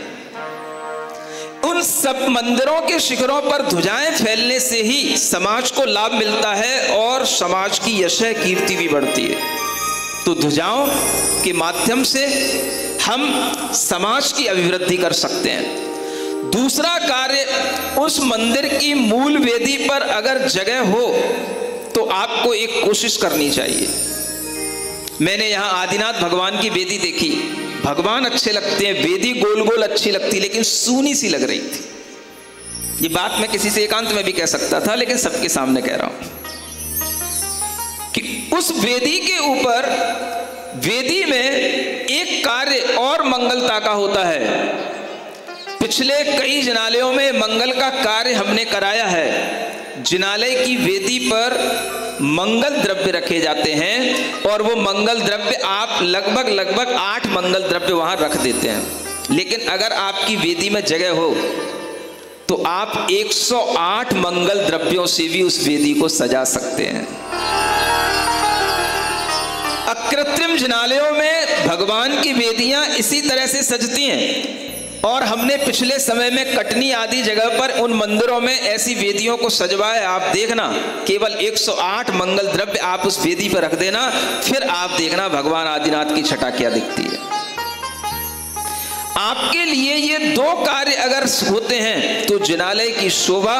उन सब मंदिरों के शिखरों पर ध्वजाएं फैलने से ही समाज को लाभ मिलता है और समाज की यश कीर्ति भी बढ़ती है। तो ध्वजाओं के माध्यम से हम समाज की अभिवृद्धि कर सकते हैं। दूसरा कार्य, उस मंदिर की मूल वेदी पर अगर जगह हो तो आपको एक कोशिश करनी चाहिए। मैंने यहाँ आदिनाथ भगवान की वेदी देखी, भगवान अच्छे लगते हैं, वेदी गोल गोल अच्छी लगती, लेकिन सूनी सी लग रही थी। ये बात मैं किसी से एकांत में भी कह सकता था, लेकिन सबके सामने कह रहा हूं कि उस वेदी के ऊपर, वेदी में एक कार्य और मंगलता का होता है। पिछले कई जिनालयों में मंगल का कार्य हमने कराया है। जिनालय की वेदी पर मंगल द्रव्य रखे जाते हैं और वो मंगल द्रव्य आप लगभग 8 मंगल द्रव्य वहां रख देते हैं। लेकिन अगर आपकी वेदी में जगह हो तो आप 108 मंगल द्रव्यों से भी उस वेदी को सजा सकते हैं। अकृत्रिम जिनालयों में भगवान की वेदियां इसी तरह से सजती हैं और हमने पिछले समय में कटनी आदि जगह पर उन मंदिरों में ऐसी वेदियों को सजवाया। आप देखना, केवल 108 मंगल द्रव्य आप उस वेदी पर रख देना, फिर आप देखना भगवान आदिनाथ की छटा क्या दिखती है। आपके लिए ये 2 कार्य अगर होते हैं तो जिनालय की शोभा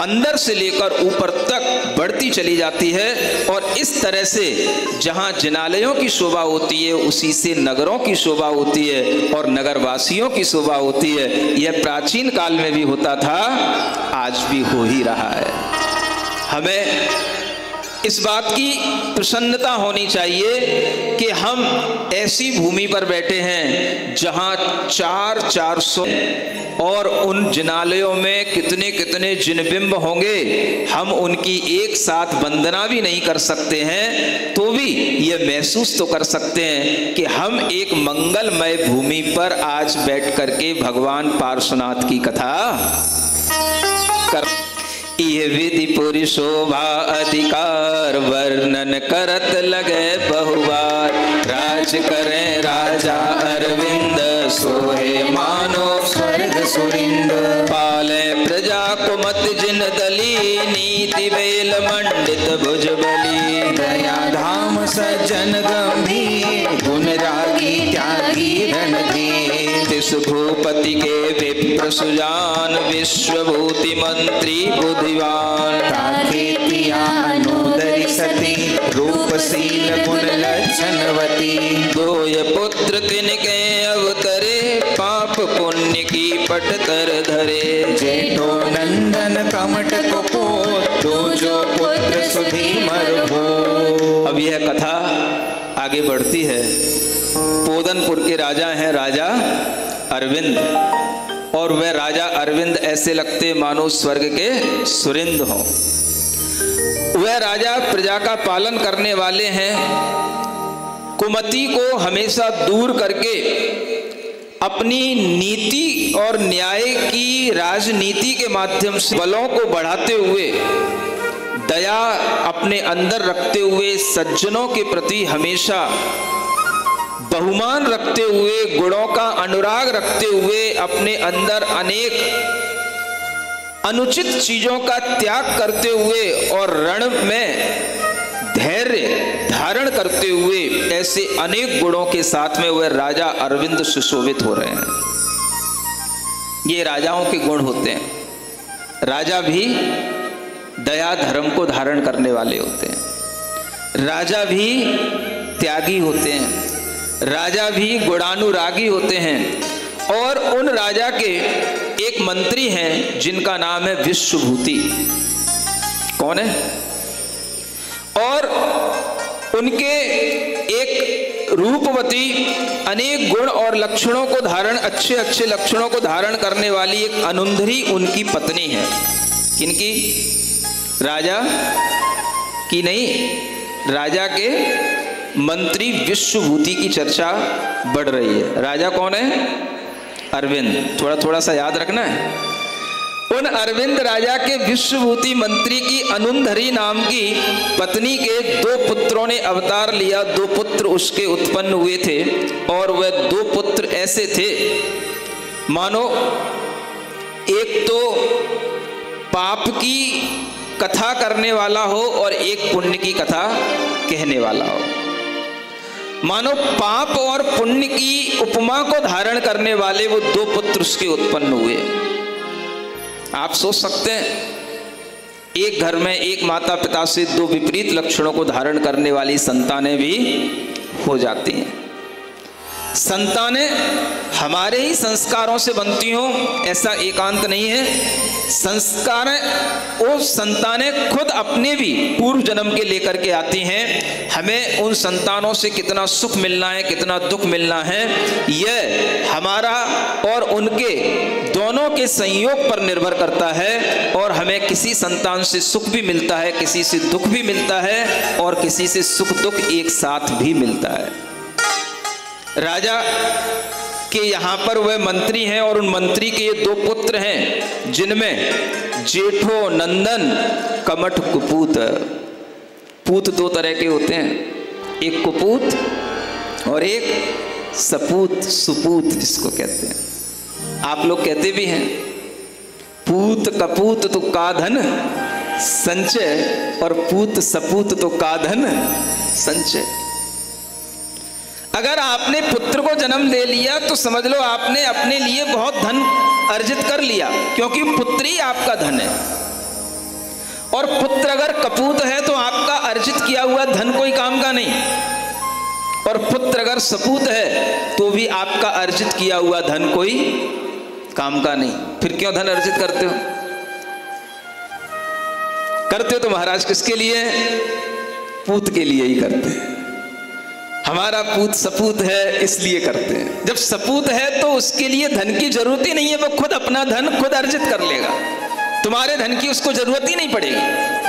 अंदर से लेकर ऊपर तक बढ़ती चली जाती है। और इस तरह से जहां जिनालयों की शोभा होती है उसी से नगरों की शोभा होती है और नगरवासियों की शोभा होती है। यह प्राचीन काल में भी होता था, आज भी हो ही रहा है। हमें इस बात की प्रसन्नता होनी चाहिए कि हम ऐसी भूमि पर बैठे हैं जहां 400 और उन जिनालयों में कितने कितने जिनबिंब होंगे, हम उनकी एक साथ वंदना भी नहीं कर सकते हैं तो भी ये महसूस तो कर सकते हैं कि हम एक मंगलमय भूमि पर आज बैठ करके भगवान पार्श्वनाथ की कथा कर। ये विधि पुरी शोभा अधिकार वर्णन करत लगे बहुबार। राज करें राजा अरविंद सोहे मानो स्वर्ग सुरिंद। पाले प्रजा को मत जिन दली नीति बेल मंडित भुज बली। दया धाम सज्जन गंभीर गुण रागी त्यागी रणधीर। तिस भूपति के विप्र सुजान विश्वभूति मंत्री बुद्धिवान। ताके प्रिया अनुदरि सती रूपशील गुण लक्षणवती। दोय पुत्र तिनके अवतरे पाप पुण्य की पट तर धरे। जेठो नंदन कमट कुपोत दूजो पुत्र सुधीमर भो। अब यह कथा आगे बढ़ती है। पोदनपुर के राजा हैं राजा अरविंद, और वह राजा अरविंद ऐसे लगते मानो स्वर्ग के सुरिंद हों। वह राजा प्रजा का पालन करने वाले हैं। कुमति को हमेशा दूर करके अपनी नीति और न्याय की राजनीति के माध्यम से बलों को बढ़ाते हुए, दया अपने अंदर रखते हुए, सज्जनों के प्रति हमेशा बहुमान रखते हुए, गुणों का अनुराग रखते हुए, अपने अंदर अनेक अनुचित चीजों का त्याग करते हुए और रण में धैर्य धारण करते हुए, ऐसे अनेक गुणों के साथ में वह राजा अरविंद सुशोभित हो रहे हैं। ये राजाओं के गुण होते हैं। राजा भी दया धर्म को धारण करने वाले होते हैं। राजा भी त्यागी होते हैं। राजा भी गुणानुरागी होते हैं। और उन राजा के एक मंत्री हैं जिनका नाम है विश्वभूति। कौन है? और उनके एक रूपवती, अनेक गुण और लक्षणों को धारण, अच्छे अच्छे लक्षणों को धारण करने वाली एक अनुंधरी उनकी पत्नी है। किनकी? राजा की नहीं, राजा के मंत्री विश्वभूति की चर्चा बढ़ रही है। राजा कौन है? अरविंद। थोड़ा थोड़ा सा याद रखना है। उन अरविंद राजा के विश्वभूति मंत्री की अनुंधरी नाम की पत्नी के 2 पुत्रों ने अवतार लिया। 2 पुत्र उसके उत्पन्न हुए थे और वह 2 पुत्र ऐसे थे मानो एक तो पाप की कथा करने वाला हो और एक पुण्य की कथा कहने वाला हो। मानो पाप और पुण्य की उपमा को धारण करने वाले वो 2 पुत्र उसके उत्पन्न हुए। आप सोच सकते हैं एक घर में एक माता पिता से 2 विपरीत लक्षणों को धारण करने वाली संतानें भी हो जाती हैं। संतानें हमारे ही संस्कारों से बनती हों ऐसा एकांत नहीं है। संस्कार वो संतानें खुद अपने भी पूर्व जन्म के लेकर के आती हैं। हमें उन संतानों से कितना सुख मिलना है, कितना दुख मिलना है, यह हमारा और उनके दोनों के संयोग पर निर्भर करता है। और हमें किसी संतान से सुख भी मिलता है, किसी से दुख भी मिलता है और किसी से सुख दुख एक साथ भी मिलता है। राजा के यहाँ पर वह मंत्री हैं और उन मंत्री के ये 2 पुत्र हैं जिनमें जेठो नंदन कमठ कुपूत। पूत 2 तरह के होते हैं, एक कुपूत और एक सपूत, सुपूत जिसको कहते हैं। आप लोग कहते भी हैं पूत कपूत तो का धन संचय और पूत सपूत तो का धन संचय। अगर आपने पुत्र को जन्म ले लिया तो समझ लो आपने अपने लिए बहुत धन अर्जित कर लिया, क्योंकि पुत्र ही आपका धन है। और पुत्र अगर कपूत है तो आपका अर्जित किया हुआ धन कोई काम का नहीं, और पुत्र अगर सपूत है तो भी आपका अर्जित किया हुआ धन कोई काम का नहीं। फिर क्यों धन अर्जित करते हो? करते हो तो महाराज किसके लिए? पूत के लिए ही करते हैं। हमारा पूत सपूत है इसलिए करते हैं। जब सपूत है तो उसके लिए धन की जरूरत ही नहीं है, वो खुद अपना धन खुद अर्जित कर लेगा, तुम्हारे धन की उसको जरूरत ही नहीं पड़ेगी।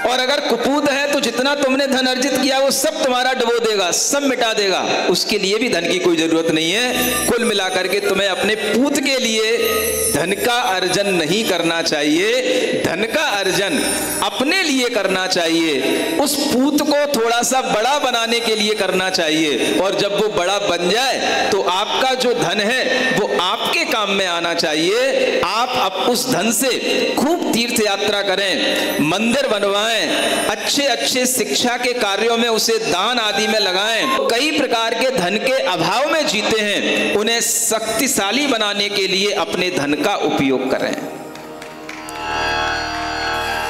और अगर कुपूत है तो जितना तुमने धन अर्जित किया वो सब तुम्हारा डुबो देगा, सब मिटा देगा, उसके लिए भी धन की कोई जरूरत नहीं है। कुल मिलाकर के तुम्हें अपने पूत के लिए धन का अर्जन नहीं करना चाहिए, धन का अर्जन अपने लिए करना चाहिए। उस पूत को थोड़ा सा बड़ा बनाने के लिए करना चाहिए, और जब वो बड़ा बन जाए तो आपका जो धन है वो आपके काम में आना चाहिए। आप उस धन से खूब तीर्थ यात्रा करें, मंदिर बनवाएं, अच्छे अच्छे शिक्षा के कार्यों में उसे दान आदि में लगाएं। कई प्रकार के धन के अभाव में जीते हैं, उन्हें शक्तिशाली बनाने के लिए अपने धन का उपयोग करें।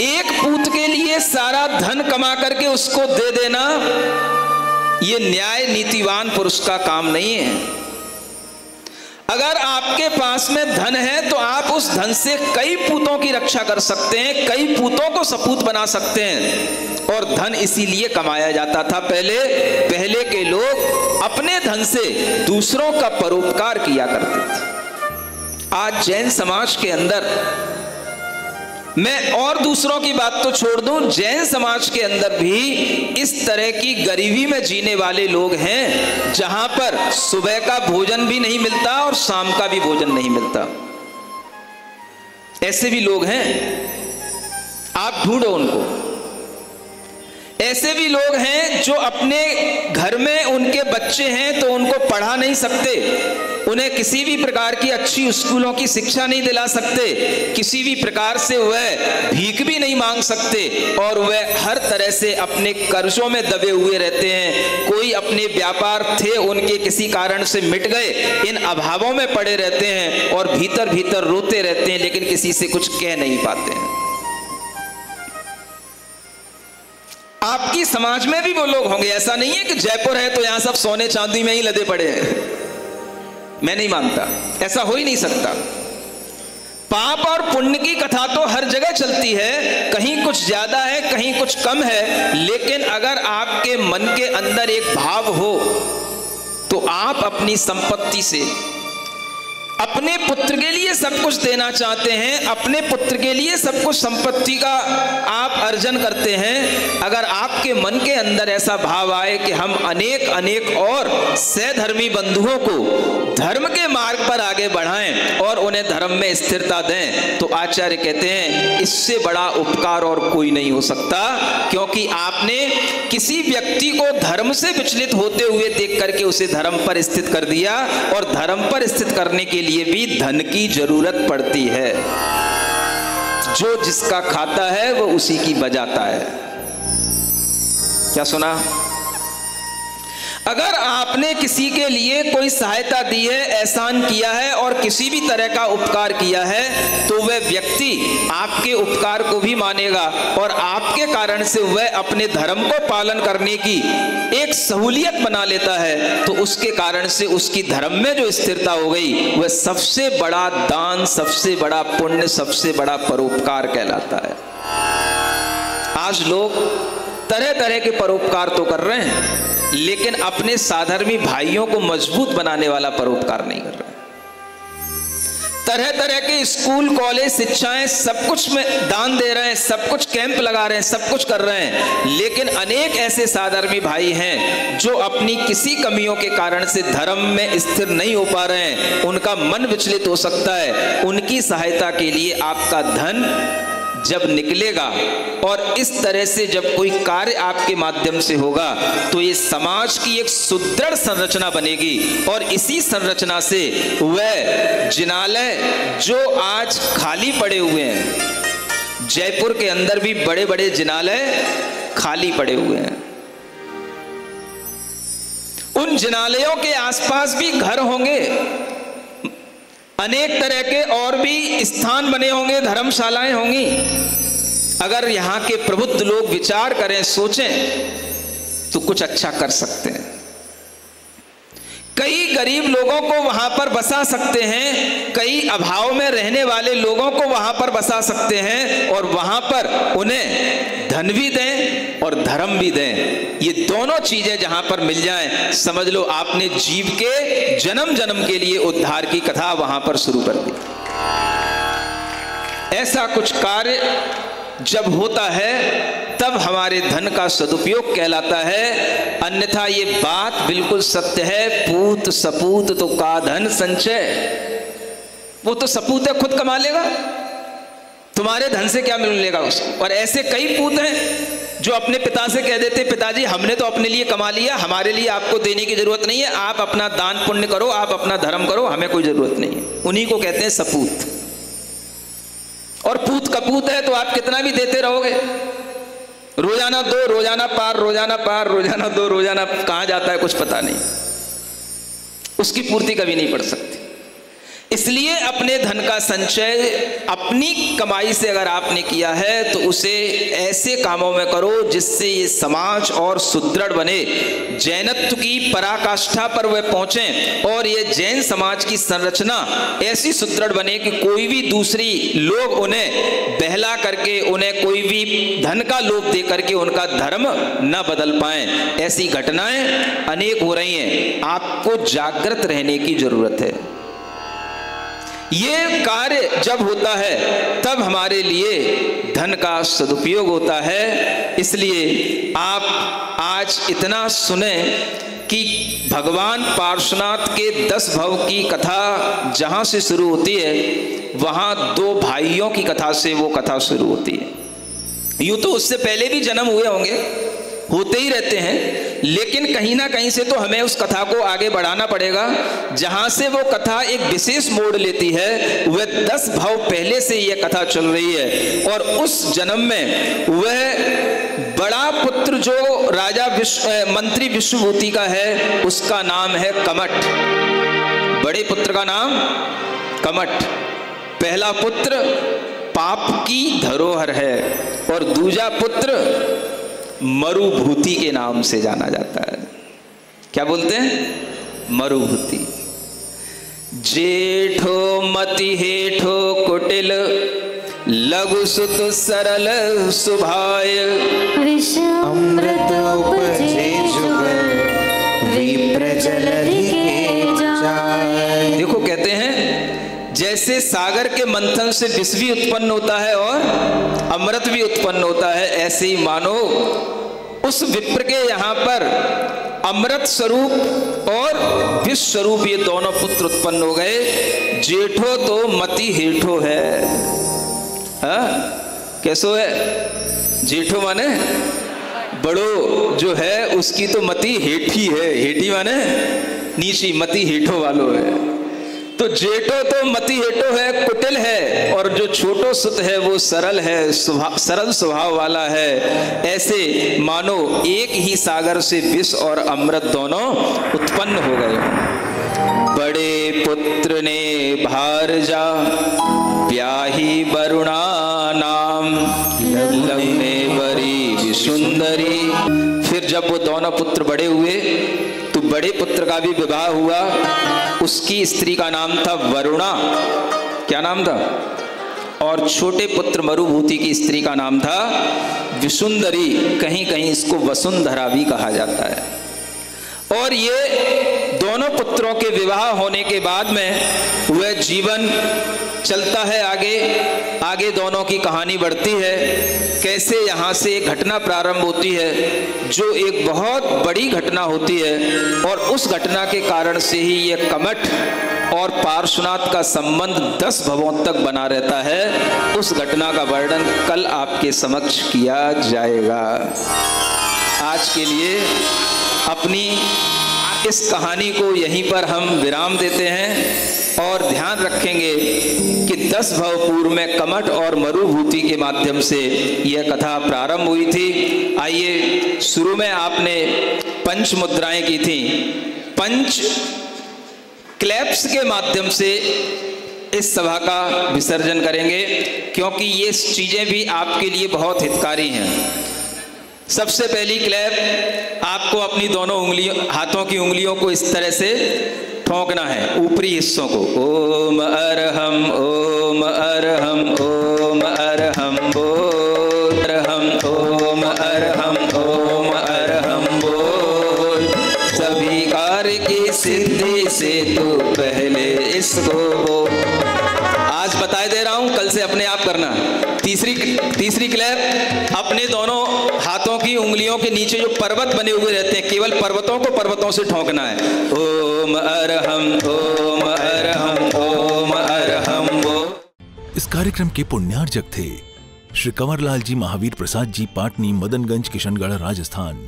एक पूत के लिए सारा धन कमा करके उसको दे देना ये न्याय नीतिवान पुरुष का काम नहीं है। अगर आपके पास में धन है तो आप उस धन से कई पूतों की रक्षा कर सकते हैं, कई पूतों को सपूत बना सकते हैं। और धन इसीलिए कमाया जाता था। पहले के लोग अपने धन से दूसरों का परोपकार किया करते थे। आज जैन समाज के अंदर, मैं और दूसरों की बात तो छोड़ दूं, जैन समाज के अंदर भी इस तरह की गरीबी में जीने वाले लोग हैं जहां पर सुबह का भोजन भी नहीं मिलता और शाम का भी भोजन नहीं मिलता। ऐसे भी लोग हैं, आप ढूंढो उनको। ऐसे भी लोग हैं जो अपने घर में उनके बच्चे हैं तो उनको पढ़ा नहीं सकते, उन्हें किसी भी प्रकार की अच्छी स्कूलों की शिक्षा नहीं दिला सकते, किसी भी प्रकार से वह भीख भी नहीं मांग सकते, और वह हर तरह से अपने कर्जों में दबे हुए रहते हैं। कोई अपने व्यापार थे उनके किसी कारण से मिट गए, इन अभावों में पड़े रहते हैं और भीतर भीतर रोते रहते हैं, लेकिन किसी से कुछ कह नहीं पाते हैं। आपकी समाज में भी वो लोग होंगे, ऐसा नहीं है कि जयपुर है तो यहां सब सोने चांदी में ही लदे पड़े हैं। मैं नहीं मानता, ऐसा हो ही नहीं सकता। पाप और पुण्य की कथा तो हर जगह चलती है, कहीं कुछ ज्यादा है कहीं कुछ कम है, लेकिन अगर आपके मन के अंदर एक भाव हो तो आप अपनी संपत्ति से अपने पुत्र के लिए सब कुछ देना चाहते हैं, अपने पुत्र के लिए सब कुछ संपत्ति का आप अर्जन करते हैं, अगर आपके मन के अंदर ऐसा भाव आए कि हम अनेक अनेक और सहधर्मी बंधुओं को धर्म के मार्ग पर आगे बढ़ाएं और उन्हें धर्म में स्थिरता दें, तो आचार्य कहते हैं इससे बड़ा उपकार और कोई नहीं हो सकता। क्योंकि आपने किसी व्यक्ति को धर्म से विचलित होते हुए देख करके उसे धर्म पर स्थित कर दिया, और धर्म पर स्थित करने के लिए भी धन की जरूरत पड़ती है। जो जिसका खाता है वो उसी की बजाता है। क्या सुना? अगर आपने किसी के लिए कोई सहायता दी है, एहसान किया है और किसी भी तरह का उपकार किया है, तो वह व्यक्ति आपके उपकार को भी मानेगा और आपके कारण से वह अपने धर्म को पालन करने की एक सहूलियत बना लेता है, तो उसके कारण से उसकी धर्म में जो स्थिरता हो गई वह सबसे बड़ा दान, सबसे बड़ा पुण्य, सबसे बड़ा परोपकार कहलाता है। आज लोग तरह तरह के परोपकार तो कर रहे हैं, लेकिन अपने साधर्मी भाइयों को मजबूत बनाने वाला परोपकार नहीं कर रहे। तरह तरह के स्कूल, कॉलेज, शिक्षाएं, सब कुछ में दान दे रहे हैं, सब कुछ कैंप लगा रहे हैं, सब कुछ कर रहे हैं, लेकिन अनेक ऐसे साधर्मी भाई हैं जो अपनी किसी कमियों के कारण से धर्म में स्थिर नहीं हो पा रहे हैं। उनका मन विचलित हो सकता है। उनकी सहायता के लिए आपका धन जब निकलेगा और इस तरह से जब कोई कार्य आपके माध्यम से होगा, तो ये समाज की एक सुदृढ़ संरचना बनेगी, और इसी संरचना से वह जिनालय जो आज खाली पड़े हुए हैं, जयपुर के अंदर भी बड़े बड़े जिनालय खाली पड़े हुए हैं, उन जिनालयों के आसपास भी घर होंगे, अनेक तरह के और भी स्थान बने होंगे, धर्मशालाएं होंगी। अगर यहाँ के प्रबुद्ध लोग विचार करें, सोचें, तो कुछ अच्छा कर सकते हैं। कई गरीब लोगों को वहां पर बसा सकते हैं, कई अभाव में रहने वाले लोगों को वहां पर बसा सकते हैं, और वहां पर उन्हें धन भी दें और धर्म भी दें। ये दोनों चीजें जहां पर मिल जाएं, समझ लो आपने जीव के जन्म जन्म के लिए उद्धार की कथा वहां पर शुरू कर दी। ऐसा कुछ कार्य जब होता है तब हमारे धन का सदुपयोग कहलाता है। अन्यथा ये बात बिल्कुल सत्य है, पूत सपूत तो का धन संचय। वो तो सपूत है, खुद कमा लेगा, तुम्हारे धन से क्या मिलेगा उसको। और ऐसे कई पूत हैं जो अपने पिता से कह देते, पिताजी हमने तो अपने लिए कमा लिया, हमारे लिए आपको देने की जरूरत नहीं है, आप अपना दान पुण्य करो, आप अपना धर्म करो, हमें कोई जरूरत नहीं है। उन्हीं को कहते हैं सपूत। और पूत कपूत है तो आप कितना भी देते रहोगे, रोजाना दो, रोजाना पार, रोजाना पार, रोजाना दो, रोजाना कहां जाता है कुछ पता नहीं, उसकी पूर्ति कभी नहीं पड़ सकती। इसलिए अपने धन का संचय अपनी कमाई से अगर आपने किया है तो उसे ऐसे कामों में करो जिससे ये समाज और सुदृढ़ बने, जैनत्व की पराकाष्ठा पर वह पहुंचे, और ये जैन समाज की संरचना ऐसी सुदृढ़ बने कि कोई भी दूसरी लोग उन्हें बहला करके, उन्हें कोई भी धन का लोभ दे करके उनका धर्म न बदल पाए। ऐसी घटनाएं अनेक हो रही हैं। आपको जागृत रहने की जरूरत है। ये कार्य जब होता है तब हमारे लिए धन का सदुपयोग होता है। इसलिए आप आज इतना सुने कि भगवान पार्श्वनाथ के 10 भव की कथा जहां से शुरू होती है, वहां 2 भाइयों की कथा से वो कथा शुरू होती है। यूं तो उससे पहले भी जन्म हुए होंगे, होते ही रहते हैं, लेकिन कहीं ना कहीं से तो हमें उस कथा को आगे बढ़ाना पड़ेगा। जहां से वो कथा एक विशेष मोड़ लेती है, वह 10 भव पहले से यह कथा चल रही है। और उस जन्म में वह बड़ा पुत्र जो राजा मंत्री विश्वभूति का है, उसका नाम है कमठ। बड़े पुत्र का नाम कमठ। पहला पुत्र पाप की धरोहर है और दूजा पुत्र मरुभूति के नाम से जाना जाता है। क्या बोलते हैं? मरुभूति। जेठो मति हेठो कुटिल, लघु सुत सरल सुभाय, अमृत उपजे जुगल, विप्र जलधि के जाय। देखो कहते हैं जैसे सागर के मंथन से विष भी उत्पन्न होता है और अमृत भी उत्पन्न होता है, ऐसे ही मानो उस विप्र के यहाँ पर अमृत स्वरूप और विष स्वरूप ये दोनों पुत्र उत्पन्न हो गए। जेठो तो मति हेठो है। हाँ, कैसो है? जेठो माने बड़ो जो है उसकी तो मति हेठी है, हेठी माने नीची, मति हेठो वालो है। तो जेठो तो मति हेठो है, कुटिल है, और जो छोटो सुत है वो सरल है, सरल स्वभाव वाला है। ऐसे मानो एक ही सागर से विष और अमृत दोनों उत्पन्न हो गए। बड़े पुत्र ने भारजा ब्याही वरुणा नाम, लवने बरी विसुंदरी। फिर जब वो दोनों पुत्र बड़े हुए तो बड़े पुत्र का भी विवाह हुआ। उसकी स्त्री का नाम था वरुणा। क्या नाम था? और छोटे पुत्र मरुभूति की स्त्री का नाम था विसुंदरी। कहीं कहीं इसको वसुंधरा भी कहा जाता है। और ये दोनों पुत्रों के विवाह होने के बाद में वह जीवन चलता है आगे। आगे दोनों की कहानी बढ़ती है। कैसे यहाँ से एक घटना प्रारंभ होती है जो एक बहुत बड़ी घटना होती है, और उस घटना के कारण से ही यह कमठ और पार्श्वनाथ का संबंध 10 भवों तक बना रहता है। उस घटना का वर्णन कल आपके समक्ष किया जाएगा। आज के लिए अपनी इस कहानी को यहीं पर हम विराम देते हैं और ध्यान रखेंगे कि 10 भव पूर्व में कमठ और मरुभूति के माध्यम से यह कथा प्रारंभ हुई थी। आइए, शुरू में आपने पंच मुद्राएं की थी। पंच क्लैप्स के माध्यम से इस सभा का विसर्जन करेंगे, क्योंकि ये चीजें भी आपके लिए बहुत हितकारी हैं। सबसे पहली क्लैप आपको अपनी दोनों उंगलियों, हाथों की उंगलियों को इस तरह से ठोकना है, ऊपरी हिस्सों को। ओम अरहम ओम अरहम ओम अरहम बोल, अरहम ओम अरहम ओम अरहम बोल। सभी कार्य की सिद्धि से तू पहले इसको बोल। आज बताए दे रहा हूं, कल से अपने आप करना। तीसरी क्लैप अपने दोनों हाथों की उंगलियों के नीचे जो पर्वत बने हुए रहते हैं, केवल पर्वतों को पर्वतों से ठोकना है। ओम अरहम ओम अरहम ओम अरहम बोल। इस कार्यक्रम के पुण्यार्जक थे श्री कंवरलाल जी महावीर प्रसाद जी, पाटनी, मदनगंज, किशनगढ़, राजस्थान।